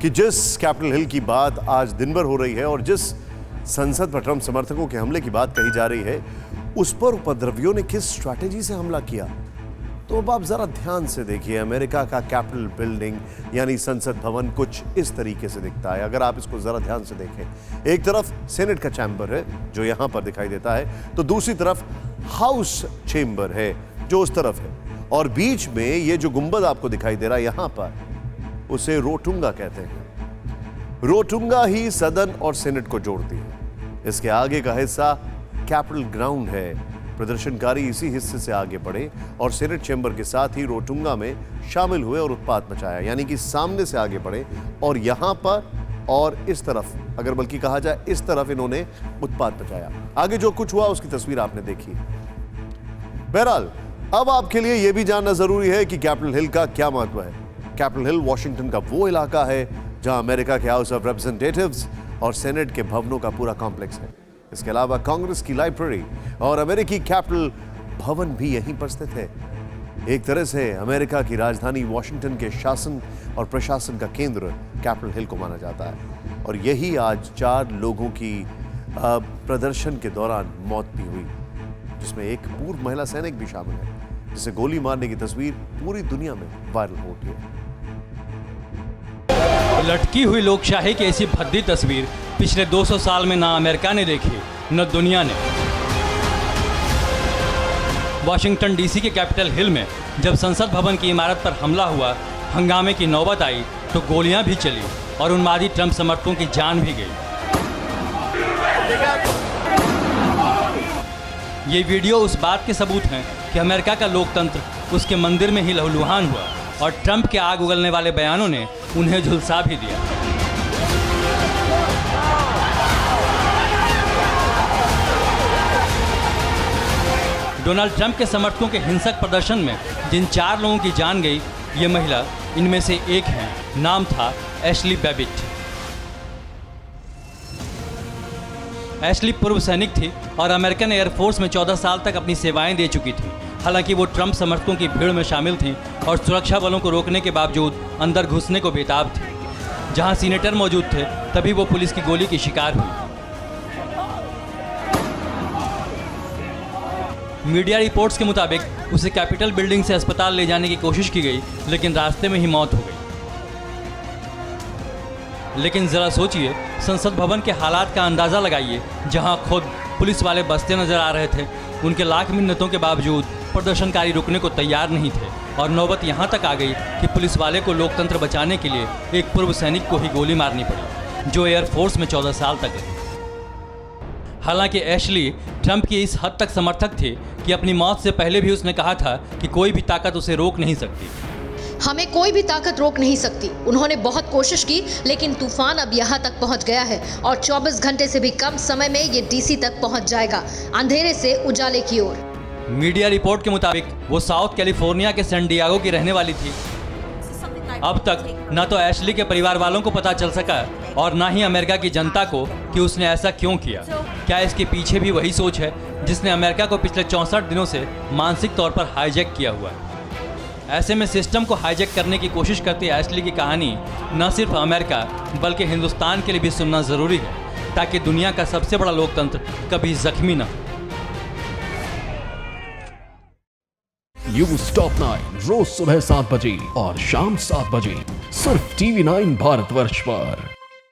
कि जिस Capitol Hill की बात आज दिन भर हो रही है और जिस संसद पर ट्रंप समर्थकों के हमले की बात कही जा रही है, उस पर उपद्रवियों ने किस स्ट्रैटेजी से हमला किया, तो अब आप जरा ध्यान से देखिए। अमेरिका का कैपिटल बिल्डिंग यानी संसद भवन कुछ इस तरीके से दिखता है। अगर आप इसको जरा ध्यान से देखें, एक तरफ सेनेट का चैम्बर है जो यहां पर दिखाई देता है, तो दूसरी तरफ हाउस चेंबर है जो उस तरफ है, और बीच में ये जो गुंबद आपको दिखाई दे रहा है यहां पर, उसे रोटुंगा कहते हैं। रोटुंगा ही सदन और सेनेट को जोड़ती है। इसके आगे का हिस्सा कैपिटल ग्राउंड है। प्रदर्शनकारी इसी हिस्से से आगे बढ़े और सेनेट चैम्बर के साथ ही रोटुंगा में शामिल हुए और उत्पात मचाया, यानी कि सामने से आगे बढ़े और यहां पर और इस तरफ, अगर बल्कि कहा जाए इस तरफ, इन्होंने उत्पात मचाया। आगे जो कुछ हुआ उसकी तस्वीर आपने देखी। बहरहाल अब आपके लिए यह भी जानना जरूरी है कि कैपिटल हिल का क्या महत्व है। कैपिटल हिल वॉशिंगटन का वो इलाका है जहां अमेरिका के हाउस ऑफ रिप्रेजेंटेटिव्स और सेनेट के भवनों का पूरा कॉम्प्लेक्स है। इसके अलावा कांग्रेस की लाइब्रेरी और अमेरिकी कैपिटल भवन भी यहीं पर स्थित है। एक तरह से अमेरिका की राजधानी वॉशिंगटन के शासन और प्रशासन का केंद्र कैपिटल हिल को माना जाता है। और यही आज 4 लोगों की प्रदर्शन के दौरान मौत भी हुई, जिसमें एक पूर्व महिला सैनिक भी शामिल है, जिसे गोली मारने की तस्वीर पूरी दुनिया में वायरल हो रही है। लटकी हुई लोकशाही की ऐसी भद्दी तस्वीर पिछले 200 साल में ना अमेरिका ने देखी न दुनिया ने। वॉशिंगटन डीसी के कैपिटल हिल में जब संसद भवन की इमारत पर हमला हुआ, हंगामे की नौबत आई तो गोलियां भी चली और उन्मादी ट्रंप समर्थकों की जान भी गई। ये वीडियो उस बात के सबूत हैं कि अमेरिका का लोकतंत्र उसके मंदिर में ही लहूलुहान हुआ और ट्रंप के आग उगलने वाले बयानों ने उन्हें झुलसा भी दिया। डोनाल्ड ट्रंप के समर्थकों के हिंसक प्रदर्शन में जिन 4 लोगों की जान गई, ये महिला इनमें से एक है। नाम था एशली बेबिट। एशली पूर्व सैनिक थी और अमेरिकन एयरफोर्स में 14 साल तक अपनी सेवाएं दे चुकी थी। हालांकि वो ट्रंप समर्थकों की भीड़ में शामिल थी और सुरक्षा बलों को रोकने के बावजूद अंदर घुसने को बेताब थी। जहां सीनेटर मौजूद थे तभी वो पुलिस की गोली की शिकार हुई। मीडिया रिपोर्ट्स के मुताबिक उसे कैपिटल बिल्डिंग से अस्पताल ले जाने की कोशिश की गई, लेकिन रास्ते में ही मौत हो गई। लेकिन जरा सोचिए, संसद भवन के हालात का अंदाज़ा लगाइए, जहां खुद पुलिस वाले बसते नजर आ रहे थे। उनके लाख मिन्नतों के बावजूद प्रदर्शनकारी रुकने को तैयार नहीं थे और नौबत यहां तक आ गई कि पुलिस वाले को लोकतंत्र बचाने के लिए एक पूर्व सैनिक को ही गोली मारनी पड़ी, जो एयरफोर्स में 14 साल तक रही। हालांकि एशली ट्रंप की इस हद तक समर्थक थे कि अपनी मौत से पहले भी उसने कहा था कि कोई भी ताकत उसे रोक नहीं सकती। हमें कोई भी ताकत रोक नहीं सकती। उन्होंने बहुत कोशिश की, लेकिन तूफान अब यहाँ तक पहुँच गया है और 24 घंटे से भी कम समय में ये डीसी तक पहुँच जाएगा, अंधेरे से उजाले की ओर। मीडिया रिपोर्ट के मुताबिक वो साउथ कैलिफोर्निया के सैन डिएगो की रहने वाली थी। अब तक न तो एशली के परिवार वालों को पता चल सका और ना ही अमेरिका की जनता को कि उसने ऐसा क्यों किया। क्या इसके पीछे भी वही सोच है जिसने अमेरिका को पिछले 64 दिनों से मानसिक तौर पर हाईजैक किया हुआ है। ऐसे में सिस्टम को हाईजैक करने की कोशिश करती एशली की कहानी न सिर्फ अमेरिका बल्कि हिंदुस्तान के लिए भी सुनना ज़रूरी है, ताकि दुनिया का सबसे बड़ा लोकतंत्र कभी जख्मी न हो। न्यूज़ टॉप 9 रोज सुबह 7 बजे और शाम 7 बजे सिर्फ TV9 भारतवर्ष पर।